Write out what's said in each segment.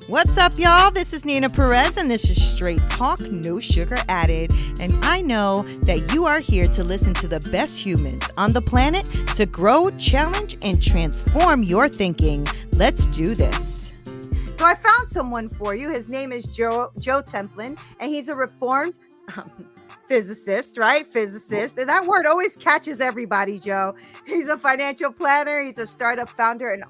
What's up, y'all? This is Neena Perez, and this is Straight Talk, No Sugar Added. And I know that you are here to listen to the best humans on the planet to grow, challenge, and transform your thinking. Let's do this. So I found someone for you. His name is Joe Templin, and he's a reformed physicist, right? Physicist. And that word always catches everybody, Joe. He's a financial planner. He's a startup founder and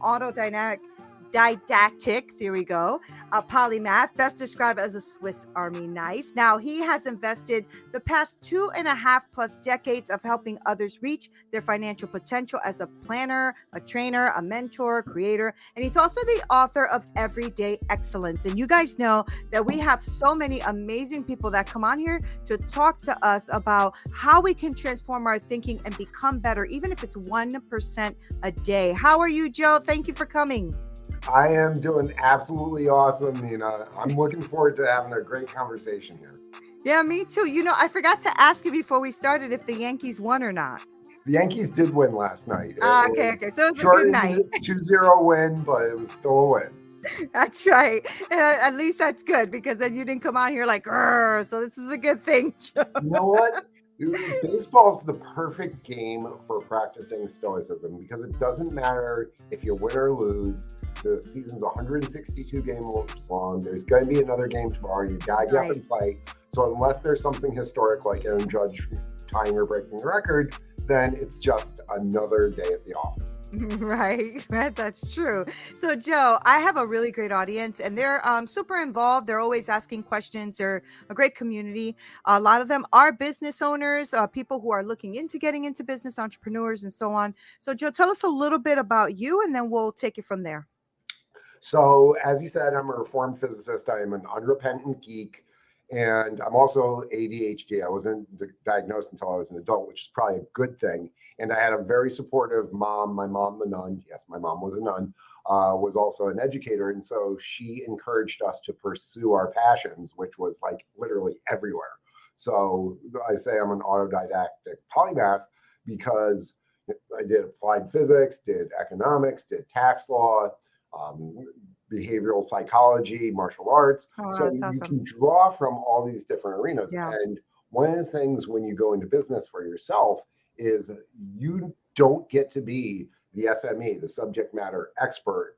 didactic, there we go, a polymath, best described as a Swiss Army knife. Now, he has invested the past 2.5+ decades of helping others reach their financial potential as a planner, a trainer, a mentor, creator, and he's also the author of Everyday Excellence. And you guys know that we have so many amazing people that come on here to talk to us about how we can transform our thinking and become better, even if it's 1% a day. How are you, Joe? Thank you for coming. I am doing absolutely awesome, Neena. I'm looking forward to having a great conversation here. Yeah, me too. You know, I forgot to ask you before we started if the Yankees won or not. The Yankees did win last night. Okay. So it was a good night. 2-0 win, but it was still a win. That's right. And at least that's good, because then you didn't come out here like, "Grr," so this is a good thing, Joe. You know what? Baseball is the perfect game for practicing stoicism because it doesn't matter if you win or lose. The season's 162 games long. There's going to be another game tomorrow. You got to get up and play. So unless there's something historic like Aaron Judge tying or breaking the record, then it's just another day at the office. Right. That's true. So, Joe, I have a really great audience, and they're super involved. They're always asking questions. They're a great community. A lot of them are business owners, people who are looking into getting into business, entrepreneurs, and so on. So, Joe, tell us a little bit about you, and then we'll take it from there. So, as you said, I'm a reformed physicist. I am an unrepentant geek. And I'm also ADHD. I wasn't diagnosed until I was an adult, which is probably a good thing. And I had a very supportive mom. My mom, the nun, yes, my mom was a nun, was also an educator. And so she encouraged us to pursue our passions, which was like literally everywhere. So I say I'm an autodidactic polymath because I did applied physics, did economics, did tax law, behavioral psychology, martial arts. So That's you awesome. can draw from all these different arenas. Yeah. And one of the things when you go into business for yourself is you don't get to be the SME, the subject matter expert,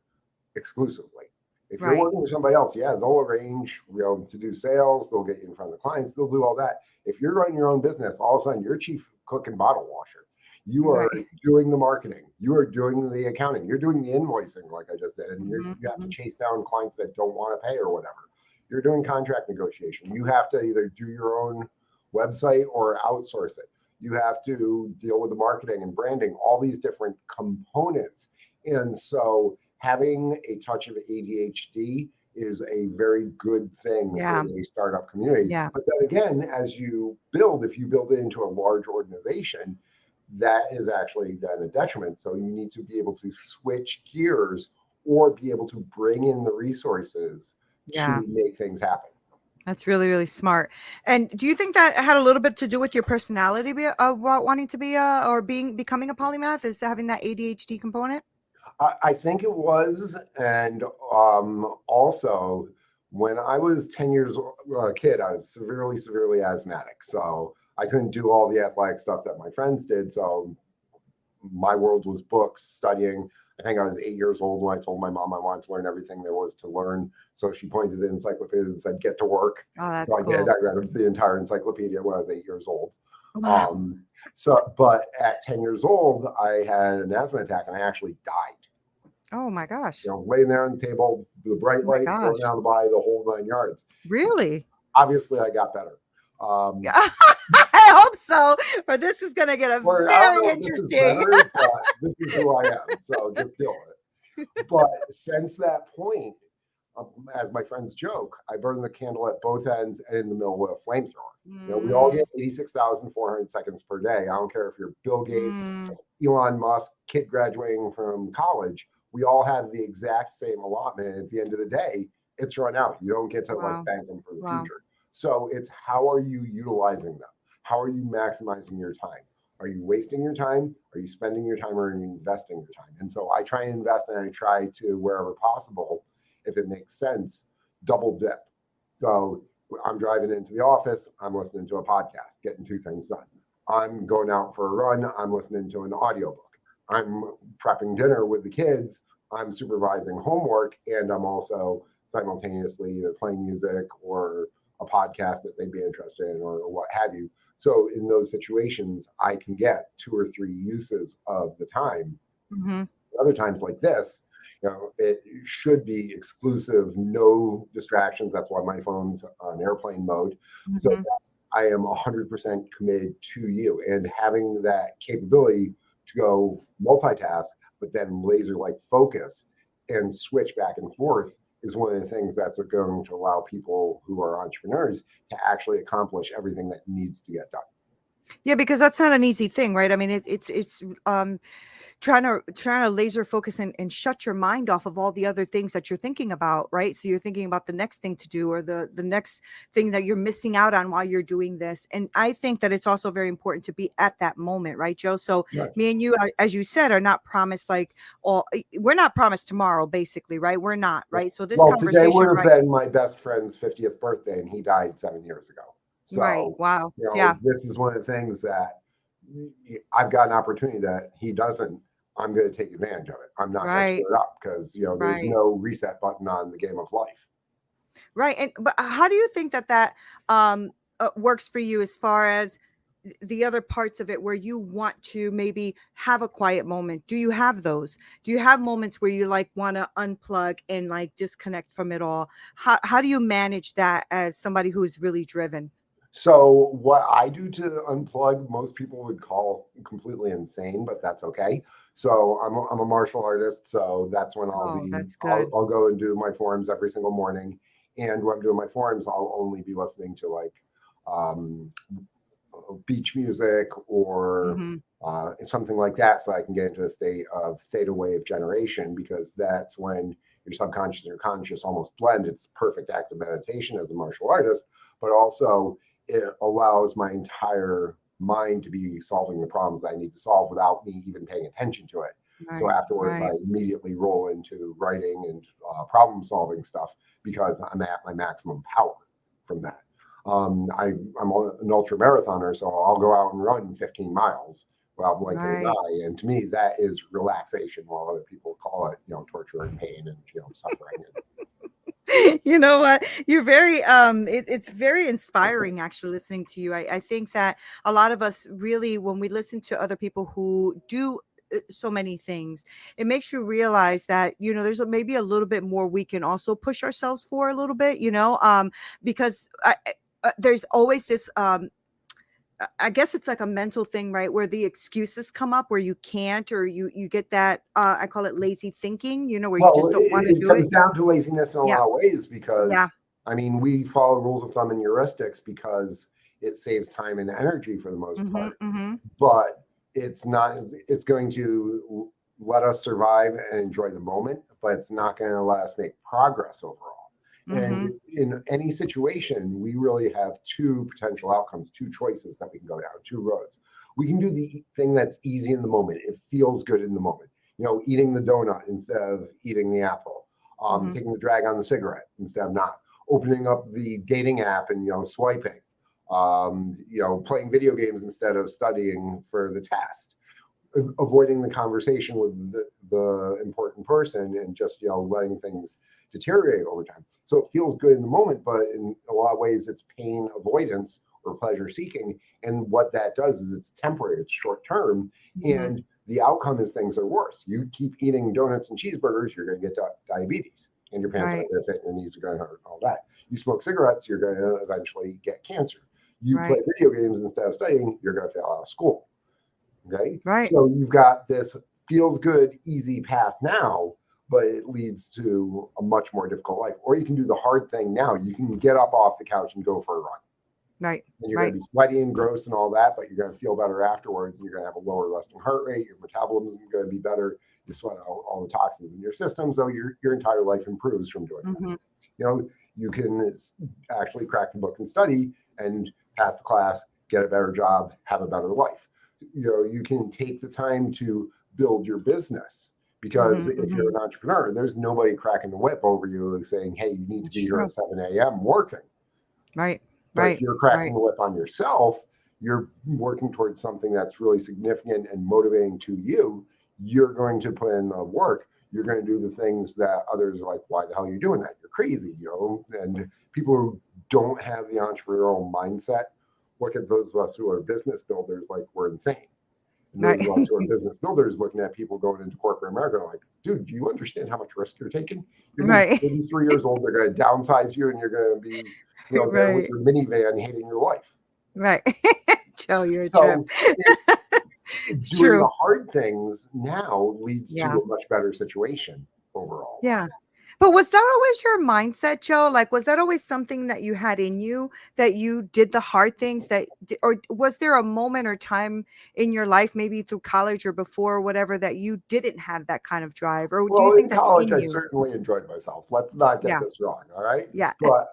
exclusively. If you're working with somebody else, yeah, they'll arrange, to do sales, they'll get you in front of the clients, they'll do all that. If you're running your own business, all of a sudden you're chief cook and bottle washer. You are doing the marketing. You are doing the accounting. You're doing the invoicing like I just did. And you have to chase down clients that don't want to pay or whatever. You're doing contract negotiation. You have to either do your own website or outsource it. You have to deal with the marketing and branding, all these different components. And so having a touch of ADHD is a very good thing in a startup community. Yeah. But then again, as you build, if you build it into a large organization, that is actually then a detriment. So you need to be able to switch gears or be able to bring in the resources to make things happen. That's really, really smart. And do you think that had a little bit to do with your personality of wanting to be becoming a polymath, is having that ADHD component? I think it was. And also, when I was 10 years a kid, I was severely asthmatic. So I couldn't do all the athletic stuff that my friends did. So my world was books, studying. I think I was 8 years old when I told my mom I wanted to learn everything there was to learn. So she pointed to the encyclopedias and said, "Get to work." Oh, that's so I did. I read the entire encyclopedia when I was 8 years old. But at 10 years old, I had an asthma attack and I actually died. Oh my gosh. Laying there on the table, the bright light flowing down the body, the whole 9 yards. Really? Obviously, I got better. I hope so, or this is going to get very interesting. This is who I am, so just deal with it. But since that point, as my friends joke, I burn the candle at both ends and in the middle with a flamethrower. We all get 86,400 seconds per day. I don't care if you're Bill Gates, Elon Musk, kid graduating from college. We all have the exact same allotment. At the end of the day, it's run out. You don't get to bank them for the future. So it's how are you utilizing them? How are you maximizing your time? Are you wasting your time? Are you spending your time, or are you investing your time? And so I try and invest, and I try to, wherever possible, if it makes sense, double dip. So I'm driving into the office, I'm listening to a podcast, getting two things done. I'm going out for a run, I'm listening to an audiobook. I'm prepping dinner with the kids, I'm supervising homework, and I'm also simultaneously either playing music or a podcast that they'd be interested in or what have you. So in those situations, I can get 2 or 3 uses of the time. Mm-hmm. Other times like this, it should be exclusive, no distractions. That's why my phone's on airplane mode. So Mm-hmm. I am 100% committed to you, and having that capability to go multitask, but then laser-like focus and switch back and forth is one of the things that's going to allow people who are entrepreneurs to actually accomplish everything that needs to get done. Yeah, because that's not an easy thing, right? I mean, it's trying to laser focus and shut your mind off of all the other things that you're thinking about, right? So you're thinking about the next thing to do, or the next thing that you're missing out on while you're doing this. And I think that it's also very important to be at that moment, right, Joe? So Right. me and you, as you said, are not promised we're not promised tomorrow, basically, right? We're not, right? So this Today conversation, would have right? been my best friend's 50th birthday, and he died 7 years ago. Right. So, Wow. Yeah. this is one of the things that I've got an opportunity that he doesn't. I'm going to take advantage of it. I'm not going to Right. screw it up because, there's Right. no reset button on the game of life. Right. But how do you think that works for you, as far as the other parts of it where you want to maybe have a quiet moment? Do you have those? Do you have moments where you like want to unplug and like disconnect from it all? How do you manage that as somebody who is really driven? So what I do to unplug, most people would call completely insane, but that's okay. So I'm a martial artist, so that's when Oh, that's good. I'll go and do my forms every single morning. And when I'm doing my forms, I'll only be listening to like um, beach music or Mm-hmm. something like that, so I can get into a state of theta wave generation, because that's when your subconscious and your conscious almost blend. It's perfect active meditation as a martial artist, but also it allows my entire mind to be solving the problems I need to solve without me even paying attention to it. So Right. afterwards, I Right. immediately roll into writing and problem solving stuff because I'm at my maximum power from that. I'm an ultra marathoner, so I'll go out and run 15 miles without blinking an Right. eye. And to me, that is relaxation, while other people call it, torture and pain and suffering. You know what, you're very it's very inspiring actually listening to you. I think that a lot of us really, when we listen to other people who do so many things, it makes you realize that there's maybe a little bit more we can also push ourselves for a little bit, because there's always this I guess it's like a mental thing, right? Where the excuses come up where you can't, or you get that, I call it lazy thinking, where you Well, just don't want to it do comes it. down to laziness in a Yeah. lot of ways, Yeah. because I mean, we follow rules of thumb and heuristics because it saves time and energy for the most Mm-hmm. part. Mm-hmm. But it's going to let us survive and enjoy the moment, but it's not going to let us make progress overall. Mm-hmm. And in any situation, we really have two potential outcomes, two choices that we can go down, two roads. We can do the thing that's easy in the moment. It feels good in the moment. Eating the donut instead of eating the apple, Mm-hmm. taking the drag on the cigarette instead of not, opening up the dating app and swiping, playing video games instead of studying for the test, avoiding the conversation with the important person, and just letting things deteriorate over time. So it feels good in the moment, but in a lot of ways it's pain avoidance or pleasure seeking. And what that does is it's temporary, it's short term, Mm-hmm. and the outcome is things are worse. You keep eating donuts and cheeseburgers, you're going to get diabetes, and your pants Right. aren't going to fit, and your knees are going to hurt, all that. You smoke cigarettes, you're going to eventually get cancer. You play Right. video games instead of studying, you're going to fail out of school. Okay. Right. So you've got this feels good, easy path now, but it leads to a much more difficult life. Or you can do the hard thing now. You can get up off the couch and go for a run. Right. And you're Right. going to be sweaty and gross and all that, but you're going to feel better afterwards. And you're going to have a lower resting heart rate. Your metabolism is going to be better. You sweat out all the toxins in your system. So your entire life improves from doing Mm-hmm. that. You can actually crack the book and study and pass the class, get a better job, have a better life. You can take the time to build your business Because if you're an entrepreneur, there's nobody cracking the whip over you saying, hey, you need to be here at 7 a.m. working. Right. But if you're cracking the whip on yourself, you're working towards something that's really significant and motivating to you. You're going to put in the work. You're going to do the things that others are like, why the hell are you doing that? You're crazy, you know? And people who don't have the entrepreneurial mindset look at those of us who are business builders like we're insane. And those of us who are business builders looking at people going into corporate America like, dude, do you understand how much risk you're taking? You're going to be 83 years old. They're going to downsize you, and you're going to be, you know, there with your minivan hating your life. Right. Joe, you're a so trip. It's doing true. The hard things now leads to a much better situation overall. Yeah. But was that always your mindset, Joe? Like, was that always something that you had in you, that you did the hard things or was there a moment or time in your life, maybe through college or before or whatever, that you didn't have that kind of drive? Or do you think that's college, in you? I certainly enjoyed myself. Let's not get this wrong. All right. Yeah. But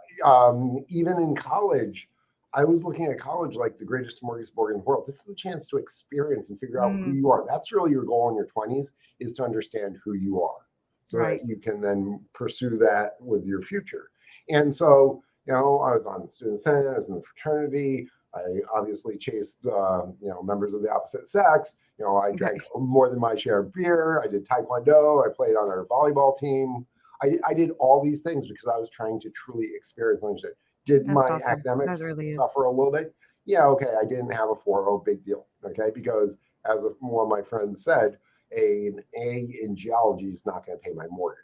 even in college, I was looking at college like the greatest smorgasbord in the world. This is the chance to experience and figure out who you are. That's really your goal in your 20s, is to understand who you are, so that you can then pursue that with your future. And so, you know, I was on the student senate, I was in the fraternity. I obviously chased, you know, members of the opposite sex. You know, I drank more than my share of beer. I did Taekwondo. I played on our volleyball team. I did all these things because I was trying to truly experience things. Did my academics suffer a little bit? Yeah, okay. I didn't have a 4.0, big deal. Okay, because as one of my friends said, an A in geology is not going to pay my mortgage.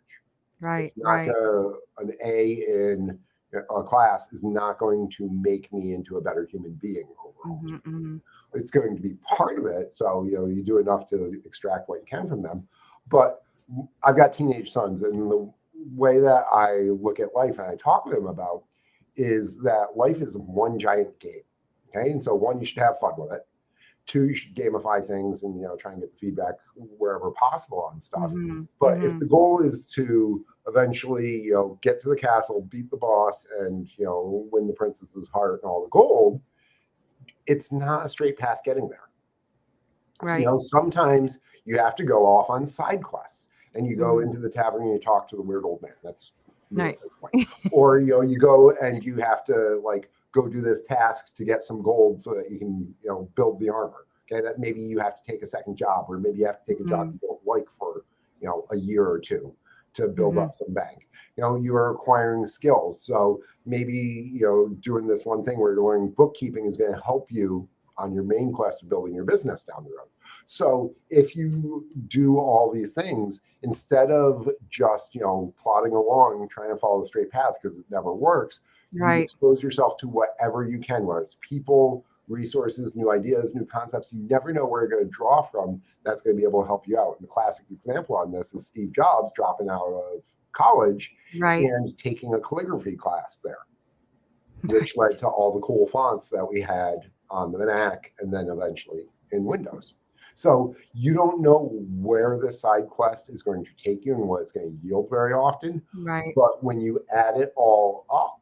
It's not an A in a class is not going to make me into a better human being overall. It's going to be part of it. So, you know, you do enough to extract what you can from them. But I've got teenage sons, and the way that I look at life and I talk with them about is that life is one giant game. Okay. And so, one, you should have fun with it. 2, you should gamify things and, you know, try and get the feedback wherever possible on stuff. But if the goal is to eventually, you know, get to the castle, beat the boss, and, you know, win the princess's heart and all the gold, it's not a straight path getting there. You know, sometimes you have to go off on side quests, and you go into the tavern and you talk to the weird old man. That's at this point. Or, you know, you go and you have to like go do this task to get some gold so that you can, you know, build the armor. Okay, that maybe you have to take a second job, or maybe you have to take a job you don't like for, you know, a year or two to build up some bank. You know, you are acquiring skills. So maybe, you know, doing this one thing where you're doing bookkeeping is going to help you on your main quest of building your business down the road. So if you do all these things, instead of just, you know, plodding along, trying to follow the straight path because it never works, you expose yourself to whatever you can, whether it's people, resources, new ideas, new concepts. You never know where you're going to draw from that's going to be able to help you out. And the classic example on this is Steve Jobs dropping out of college and taking a calligraphy class there, which led to all the cool fonts that we had on the Mac and then eventually in Windows. So you don't know where the side quest is going to take you and what it's going to yield very often. But when you add it all up,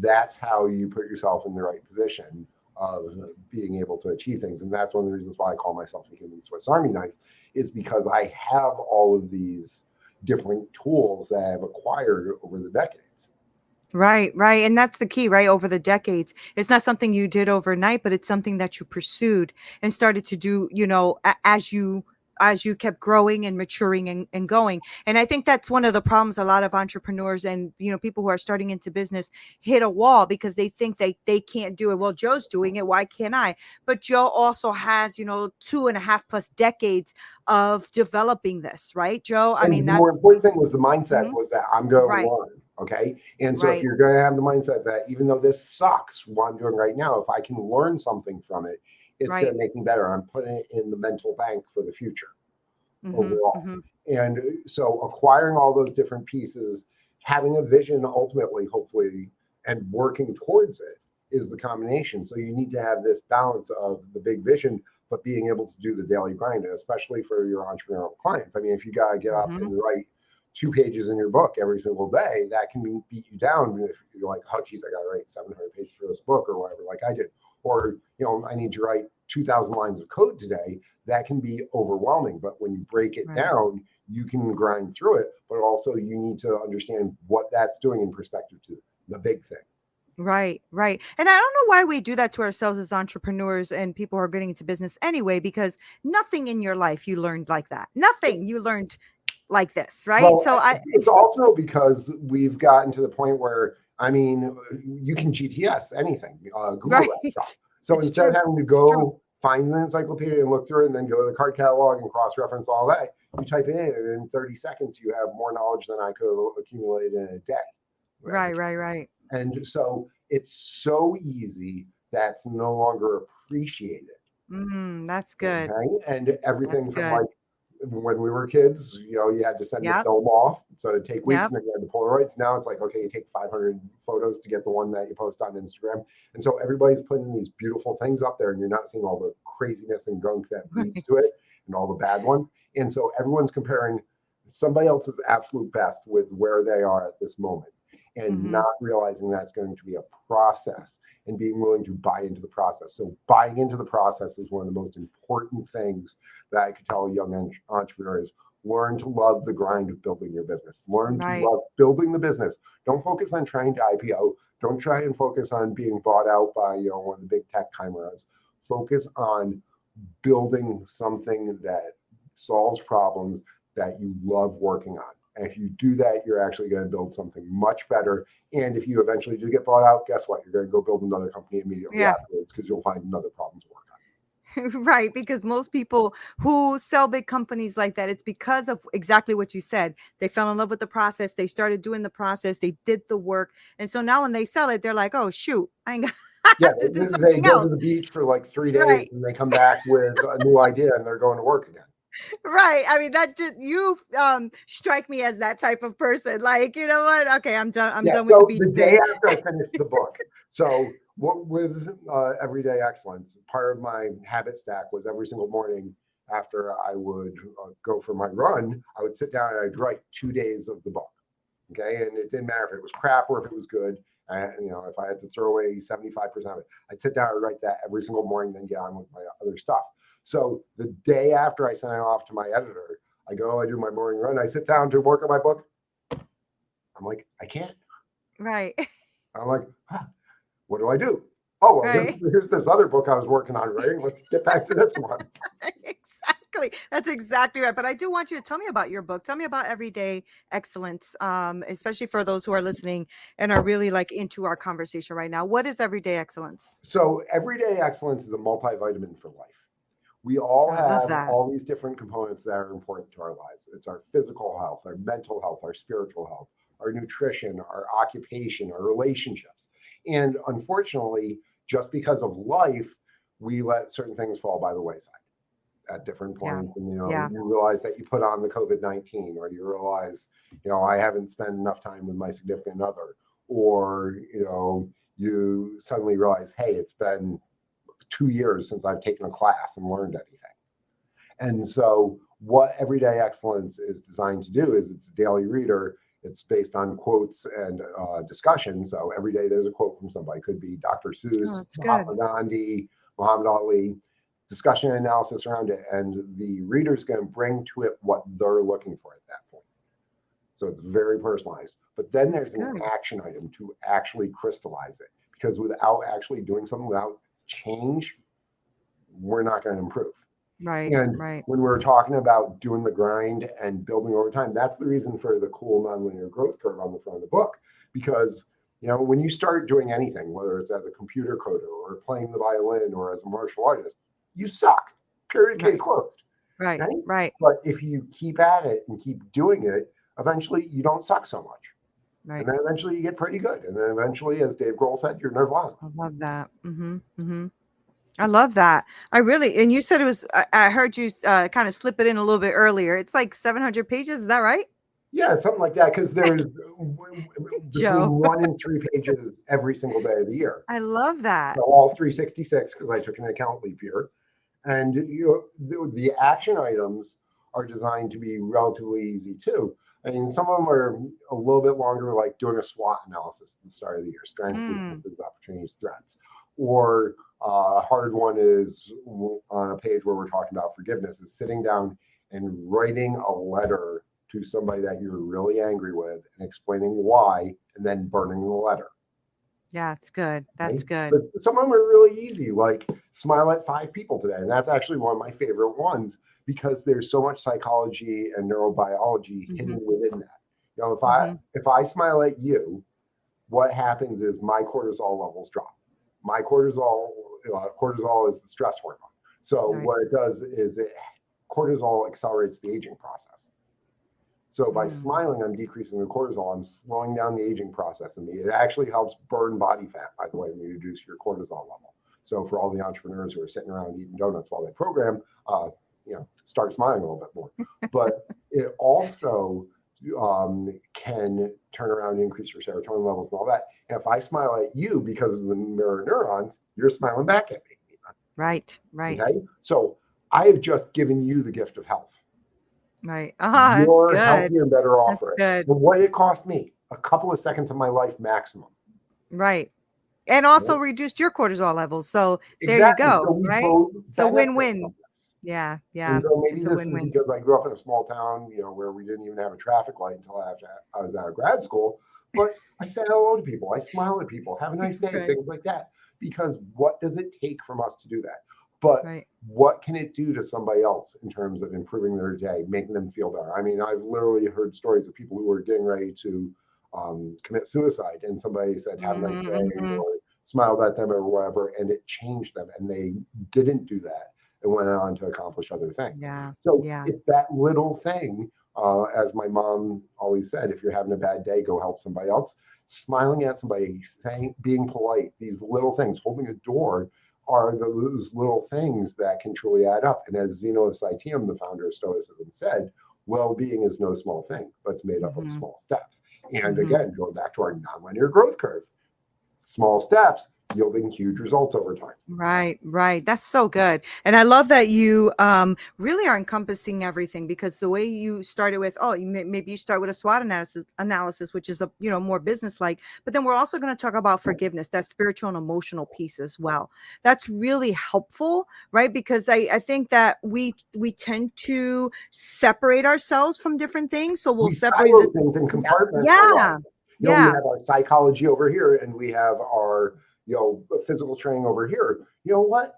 that's how you put yourself in the right position of being able to achieve things. And that's one of the reasons why I call myself a human Swiss Army knife, is because I have all of these different tools that I've acquired over the decades. Right. And that's the key, right? Over the decades. It's not something you did overnight, but it's something that you pursued and started to do, you know, as you kept growing and maturing and going. And I think that's one of the problems a lot of entrepreneurs and, you know, people who are starting into business hit a wall because they think they can't do it. Well, Joe's doing it. Why can't I? But Joe also has, you know, 2.5+ decades of developing this, right, Joe? I mean, the more important thing was the mindset was that I'm going to learn. Okay. And so if you're going to have the mindset that even though this sucks, what I'm doing right now, if I can learn something from it, it's going to make me better. I'm putting it in the mental bank for the future overall. And so acquiring all those different pieces, having a vision ultimately, hopefully, and working towards it is the combination. So you need to have this balance of the big vision, but being able to do the daily grind, especially for your entrepreneurial clients. I mean, if you got to get up and write 2 pages in your book every single day, that can beat you down. If you're like, oh, geez, I got to write 700 pages for this book or whatever, like I did. Or, you know, I need to write 2,000 lines of code today. That can be overwhelming. But when you break it down, you can grind through it, but also you need to understand what that's doing in perspective to the big thing. Right, right. And I don't know why we do that to ourselves as entrepreneurs and people who are getting into business anyway, because nothing in your life you learned like that. Nothing you learned like this, right? Well, So it's also because we've gotten to the point where, I mean, you can GTS anything, Google right. that stuff. So It's instead of true. having to It's true. go find the encyclopedia and look through it and then go to the card catalog and cross-reference all that, you type it in and in 30 seconds, you have more knowledge than I could accumulate in a day. Right, right, right. And so it's so easy that's no longer appreciated. That's good. Okay. And That's everything from good. like when we were kids, you had to send the Yep. film off. So it'd take weeks Yep. and then you had the Polaroids. Now it's like, okay, you take 500 photos to get the one that you post on Instagram. And so everybody's putting these beautiful things up there and you're not seeing all the craziness and gunk that leads to it and all the bad ones. And so everyone's comparing somebody else's absolute best with where they are at this moment and not realizing that's going to be a process and being willing to buy into the process. So buying into the process is one of the most important things that I could tell young entrepreneurs. Learn to love the grind of building your business. Learn to love building the business. Don't focus on trying to IPO. Don't try and focus on being bought out by one of the big tech chimeras. Focus on building something that solves problems that you love working on. And if you do that, you're actually going to build something much better. And if you eventually do get bought out, guess what? You're going to go build another company immediately afterwards because you'll find another problem to work on. Right, because most people who sell big companies like that, it's because of exactly what you said. They fell in love with the process. They started doing the process. They did the work. And so now when they sell it, they're like, oh, shoot, I ain't got to do they something go else. to the beach for like 3 days and they come back with a new idea and they're going to work again. Right. I mean, that just you strike me as that type of person. Like, you know what? Okay, I'm done. I'm done with the beach the day. day after I finished the book. So what with Everyday Excellence, part of my habit stack was every single morning after I would go for my run, I would sit down and I'd write 2 days of the book. Okay. And it didn't matter if it was crap or if it was good. And, if I had to throw away 75% of it, I'd sit down and write that every single morning, then get on with my other stuff. So the day after I sent it off to my editor, I do my morning run. I sit down to work on my book. I'm like, I can't. Right. I'm like, what do I do? Oh, well, here's this other book I was working on writing. Let's get back to this one. Exactly. That's exactly right. But I do want you to tell me about your book. Tell me about Everyday Excellence, especially for those who are listening and are really like into our conversation right now. What is Everyday Excellence? So Everyday Excellence is a multivitamin for life. We all have all these different components that are important to our lives. It's our physical health, our mental health, our spiritual health, our nutrition, our occupation, our relationships. And unfortunately, just because of life, we let certain things fall by the wayside at different points. And, you realize that you put on the COVID-19, or you realize, I haven't spent enough time with my significant other, or, you suddenly realize, hey, it's been 2 years since I've taken a class and learned anything. And so what Everyday Excellence is designed to do is it's a daily reader. It's based on quotes and discussion. So every day there's a quote from somebody. It could be Dr. Seuss, Mahatma Gandhi, Muhammad Ali, discussion and analysis around it. And the reader's going to bring to it what they're looking for at that point. So it's very personalized. But then there's an action item to actually crystallize it. Because without actually doing something, without change, we're not going to improve. Right. And when we're talking about doing the grind and building over time, that's the reason for the cool nonlinear growth curve on the front of the book. Because, when you start doing anything, whether it's as a computer coder or playing the violin or as a martial artist, you suck. Period. Case closed. Right. But if you keep at it and keep doing it, eventually you don't suck so much. Right. And then eventually you get pretty good. And then eventually, as Dave Grohl said, you're nirvana. I love that. I love that. And you said it was, I heard you kind of slip it in a little bit earlier. It's like 700 pages. Is that right? Yeah, something like that. Because there's between 1 and 3 pages every single day of the year. I love that. So all 366, because I took an account leap year. And the action items are designed to be relatively easy too. I mean, some of them are a little bit longer, like doing a SWOT analysis at the start of the year: strengths, weaknesses, opportunities, threats. Or a hard one is on a page where we're talking about forgiveness, is sitting down and writing a letter to somebody that you're really angry with and explaining why, and then burning the letter. Yeah, it's good. That's Right? good. But some of them are really easy, like smile at 5 people today. And that's actually one of my favorite ones because there's so much psychology and neurobiology hidden within that. You know, if I smile at you, what happens is my cortisol levels drop. My cortisol is the stress hormone. So what it does is cortisol accelerates the aging process. So by smiling, I'm decreasing the cortisol. I'm slowing down the aging process in me. It actually helps burn body fat, by the way, when you reduce your cortisol level. So for all the entrepreneurs who are sitting around eating donuts while they program, start smiling a little bit more. But it also can turn around and increase your serotonin levels and all that. And if I smile at you because of the mirror neurons, you're smiling back at me. Right. Okay? So I have just given you the gift of health. Right. That's You're good. healthier and better off for it. Good. And what it cost me, a couple of seconds of my life maximum. Right. And also reduced your cortisol levels. So there you go. So we right. both It's a win-win. Yeah. And so maybe this is because I grew up in a small town, where we didn't even have a traffic light until after I was out of grad school. But I said hello to people. I smile at people. Have a nice day. Things like that. Because what does it take from us to do that? But what can it do to somebody else in terms of improving their day, making them feel better? I mean, I've literally heard stories of people who were getting ready to commit suicide, and somebody said, have a nice day, or smiled at them or whatever, and it changed them, and they didn't do that and went on to accomplish other things. So it's that little thing, as my mom always said, if you're having a bad day, go help somebody else. Smiling at somebody, being polite, these little things, holding a door, are those little things that can truly add up. And as Zeno of Citium, the founder of Stoicism, said, well-being is no small thing, but it's made up of small steps. And again, going back to our nonlinear growth curve, small steps yielding huge results over time. Right. That's so good. And I love that you really are encompassing everything, because the way you started with, maybe you start with a SWOT analysis, which is more business-like, but then we're also going to talk about forgiveness, that spiritual and emotional piece as well. That's really helpful, right? Because I think that we tend to separate ourselves from different things. So we'll separate things in compartments. We have our psychology over here, and we have our physical training over here. You know what?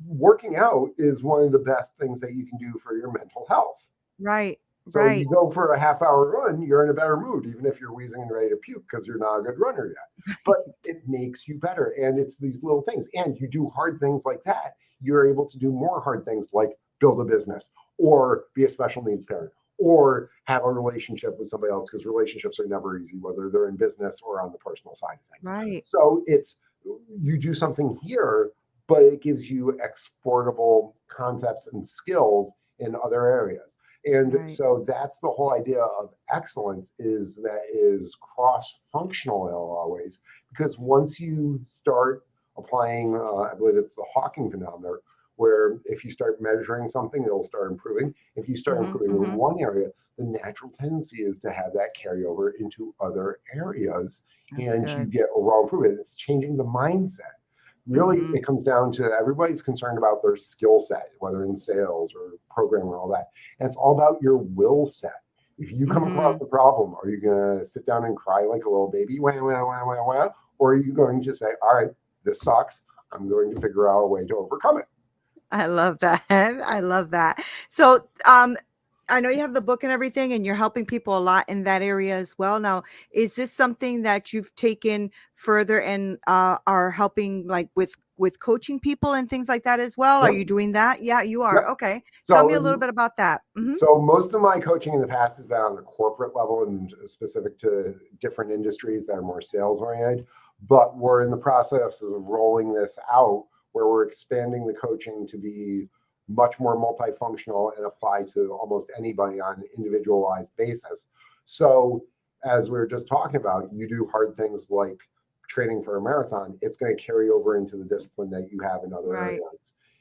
Working out is one of the best things that you can do for your mental health. Right. So you go for a half-hour run, you're in a better mood, even if you're wheezing and ready to puke because you're not a good runner yet. But it makes you better. And it's these little things. And you do hard things like that, you're able to do more hard things like build a business or be a special needs parent or have a relationship with somebody else, because relationships are never easy, whether they're in business or on the personal side of things. Right. So you do something here, but it gives you exportable concepts and skills in other areas. And so that's the whole idea of excellence, is that is cross-functional in a lot of ways, because once you start applying, I believe it's the Hawking phenomenon, where if you start measuring something, it'll start improving. If you start improving in one area, the natural tendency is to have that carry over into other areas. You get overall improvement. It's changing the mindset. Really, it comes down to everybody's concerned about their skill set, whether in sales or programming and all that. And it's all about your will set. If you come across the problem, are you going to sit down and cry like a little baby, wah, wah, wah, wah, wah, or are you going to say, all right, this sucks, I'm going to figure out a way to overcome it? I love that. I love that. So, I know you have the book and everything, and you're helping people a lot in that area as well. Now, is this something that you've taken further and are helping like with coaching people and things like that as well? Yep. Are you doing that? Yeah, you are. Yep. Okay. Tell me a little bit about that. So most of my coaching in the past has been on the corporate level and specific to different industries that are more sales oriented. But we're in the process of rolling this out, where we're expanding the coaching to be much more multifunctional and apply to almost anybody on an individualized basis. So as we were just talking about, you do hard things like training for a marathon, it's going to carry over into the discipline that you have in other areas.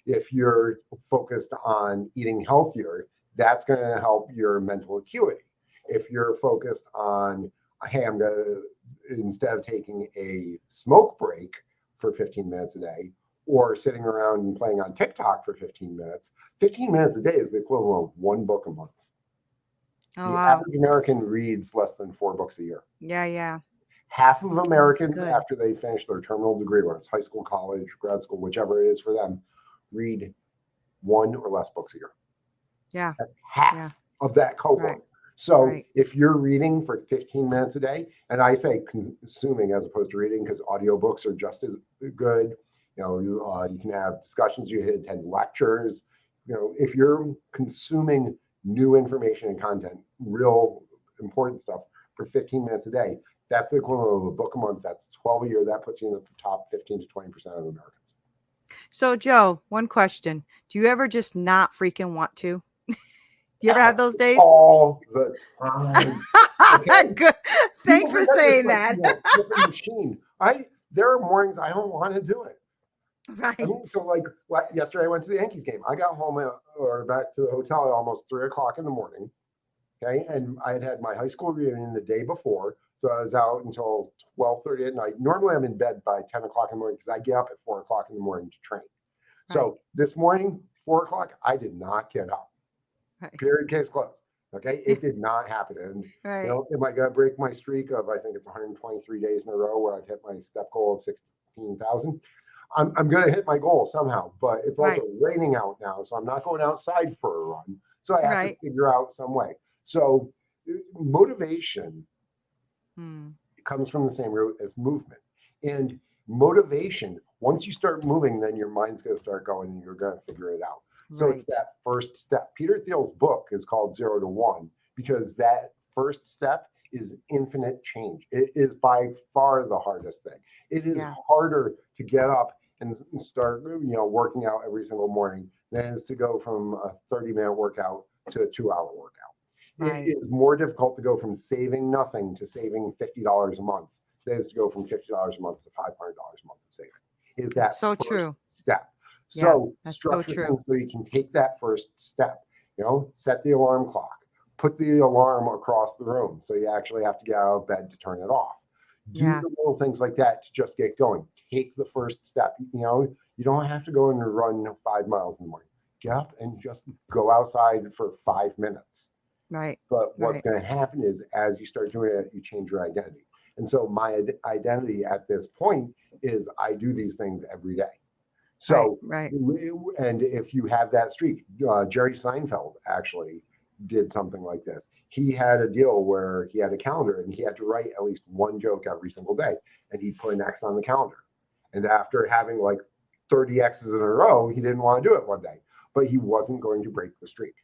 If you're focused on eating healthier, that's going to help your mental acuity. If you're focused on, hey, I'm going to, instead of taking a smoke break for 15 minutes a day, or sitting around and playing on TikTok for 15 minutes a day is the equivalent of one book a month. Oh, The wow. average American reads less than 4 books a year. Yeah, yeah. Half of That's Americans, good. after they finish their terminal degree, whether it's high school, college, grad school, whichever it is for them, read 1 or less books a year. Yeah, That's half yeah. of that Right, cohort. So right. if you're reading for 15 minutes a day, and I say consuming as opposed to reading because audiobooks are just as good. You can have discussions, you attend lectures. If you're consuming new information and content, real important stuff for 15 minutes a day, that's the equivalent of a book a month. That's 12 a year. That puts you in the top 15 to 20% of Americans. So, Joe, one question. Do you ever just not freaking want to? Do you ever have those days? All the time. Okay. Good. People Thanks for forget this, saying like, that. flipping machine. There are mornings I don't want to do it. I Right. mean, so like yesterday I went to the Yankees game. I got home or back to the hotel at almost 3 o'clock in the morning. Okay. And I had my high school reunion the day before. So I was out until 12:30 at night. Normally I'm in bed by 10 o'clock in the morning because I get up at 4 o'clock in the morning to train. Right. So this morning, 4 o'clock, I did not get up. Right. Period, case closed. Okay. It did not happen. And Right. am I going to break my streak of, I think it's 123 days in a row where I've hit my step goal of 16,000? I'm going to hit my goal somehow, but it's also Right. raining out now. So I'm not going outside for a run. So I have to Right. figure out some way. So motivation Hmm. comes from the same root as movement. And motivation, once you start moving, then your mind's going to start going and you're going to figure it out. So it's Right. that first step. Peter Thiel's book is called 0 to 1 because that first step is infinite change. It is by far the hardest thing. It is Yeah. harder to get up and start, working out every single morning than it is to go from a 30-minute workout to a 2-hour workout. Right. It is more difficult to go from saving nothing to saving $50 a month than it is to go from $50 a month to $500 a month of saving. Is that That's so first true. step. Yeah, So that's so structure true. things so you can take that first step. Set the alarm clock. Put the alarm across the room so you actually have to get out of bed to turn it off. Do Yeah. the little things like that to just get going. Take the first step. You don't have to go and run 5 miles in the morning. Get up and just go outside for 5 minutes. Right. But what's Right. going to happen is as you start doing it, you change your identity. And so my identity at this point is I do these things every day. So, Right. and if you have that streak, Jerry Seinfeld actually did something like this. He had a deal where he had a calendar and he had to write at least one joke every single day. And he put an X on the calendar. And after having like 30 X's in a row, he didn't want to do it one day, but he wasn't going to break the streak.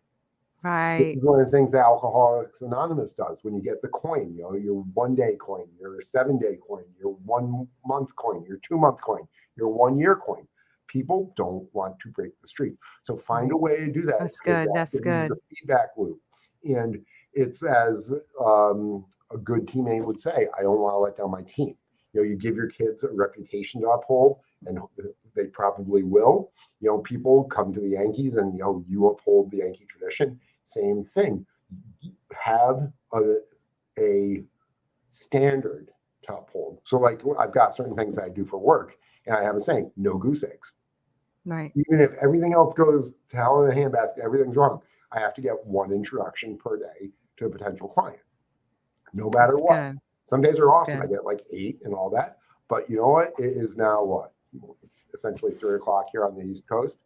This Right. is one of the things that Alcoholics Anonymous does when you get the coin, your 1-day coin, your 7-day coin, your 1-month coin, your 2-month coin, your 1-year coin. People don't want to break the streak. So find a Right. way to do that. That's Because good. that That's gives you the good. feedback loop. And it's as a good teammate would say, I don't want to let down my team. You give your kids a reputation to uphold, and they probably will. People come to the Yankees and, you uphold the Yankee tradition. Same thing. Have a standard to uphold. So like I've got certain things that I do for work and I have a saying, no goose eggs. Right. Even if everything else goes to hell in a handbasket, everything's wrong, I have to get 1 introduction per day to a potential client, no matter That's what. good. Some days are That's awesome. I good. get like 8 and all that. But you know what? It is now what? Essentially 3 o'clock here on the East Coast.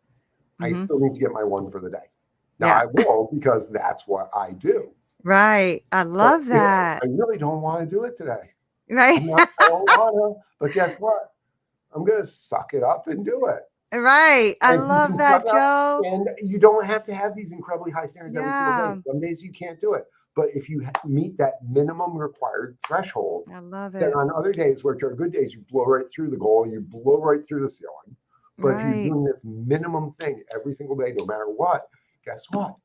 I Mm-hmm. still need to get my 1 for the day. Now Yeah. I will because that's what I do. Right. I But love that. I really don't want to do it today. Right. I don't want to. But guess what? I'm going to suck it up and do it. Right. I And you love can suck that, it up, Joe. and you don't have to have these incredibly high standards every single Yeah. day. Some days you can't do it. But if you meet that minimum required threshold, I love then it. on other days, which are good days, you blow right through the goal, you blow right through the ceiling. But if you're Right. doing this minimum thing every single day, no matter what, guess what?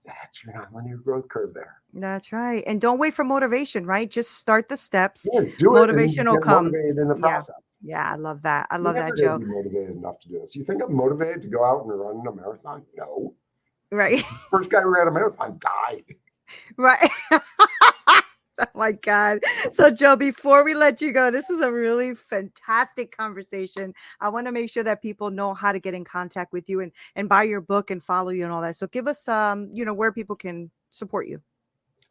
That's your nonlinear growth curve there. That's right. And don't wait for motivation, right? Just start the steps. Yeah, do it and Motivation will get come. motivated in the Yeah. process. Yeah. I love that. I You're love never that, going Joe. to be motivated enough to do this. You think I'm motivated to go out and run a marathon? No. Right. First guy who ran a marathon died. Right. Oh my God. So, Joe, before we let you go, this is a really fantastic conversation. I want to make sure that people know how to get in contact with you and buy your book and follow you and all that. So give us where people can support you.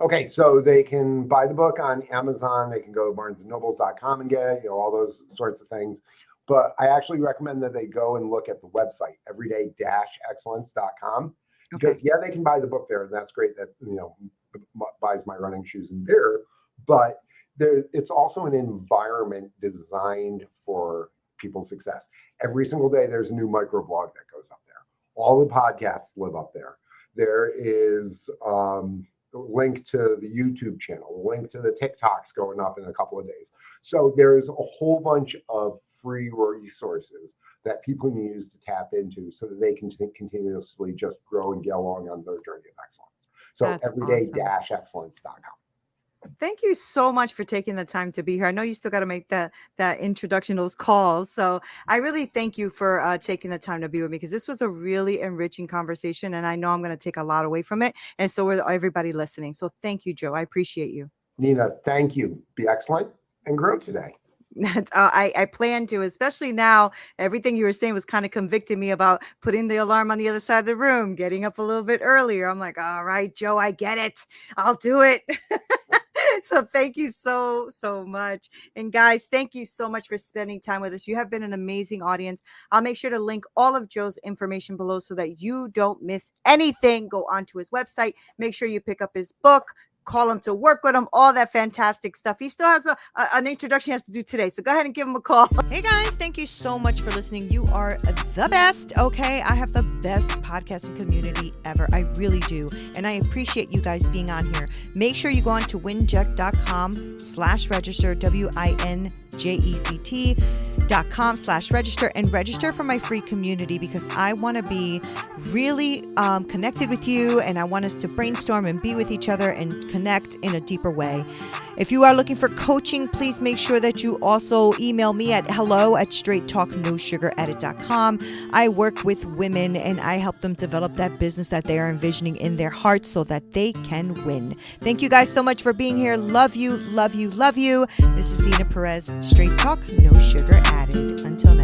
Okay, so they can buy the book on Amazon. They can go to barnesandnobles.com and get it, all those sorts of things. But I actually recommend that they go and look at the website, everyday-excellence.com. Because, yeah, they can buy the book there, and that's great that, buys my running shoes and beer. But it's also an environment designed for people's success. Every single day, there's a new microblog that goes up there. All the podcasts live up there. There is link to the YouTube channel, link to the TikToks going up in a couple of days. So there's a whole bunch of free resources that people can use to tap into so that they can continuously just grow and get along on their journey of excellence. So everyday-excellence.com. Thank you so much for taking the time to be here. I know you still got to make that introduction, those calls. So I really thank you for taking the time to be with me, because this was a really enriching conversation, and I know I'm going to take a lot away from it. And so will everybody listening. So thank you, Joe. I appreciate you. Neena, thank you. Be excellent and grow today. I plan to, especially now. Everything you were saying was kind of convicting me about putting the alarm on the other side of the room, getting up a little bit earlier. I'm like, all right, Joe, I get it. I'll do it. So thank you so much. And guys, thank you so much for spending time with us. You have been an amazing audience. I'll make sure to link all of Joe's information below so that you don't miss anything. Go onto his website. Make sure you pick up his book. Call him to work with him, all that fantastic stuff. He still has an introduction he has to do today. So go ahead and give him a call. Hey guys, thank you so much for listening. You are the best. Okay. I have the best podcasting community ever. I really do. And I appreciate you guys being on here. Make sure you go on to winject.com/register, winject.com/register, and register for my free community, because I want to be really connected with you, and I want us to brainstorm and be with each other and connect in a deeper way. If you are looking for coaching, please make sure that you also email me at hello@straighttalknosugaradded.com. I work with women, and I help them develop that business that they are envisioning in their hearts so that they can win. Thank you guys so much for being here. Love you, love you, love you. This is Neena Perez, Straight Talk, No Sugar Added. Until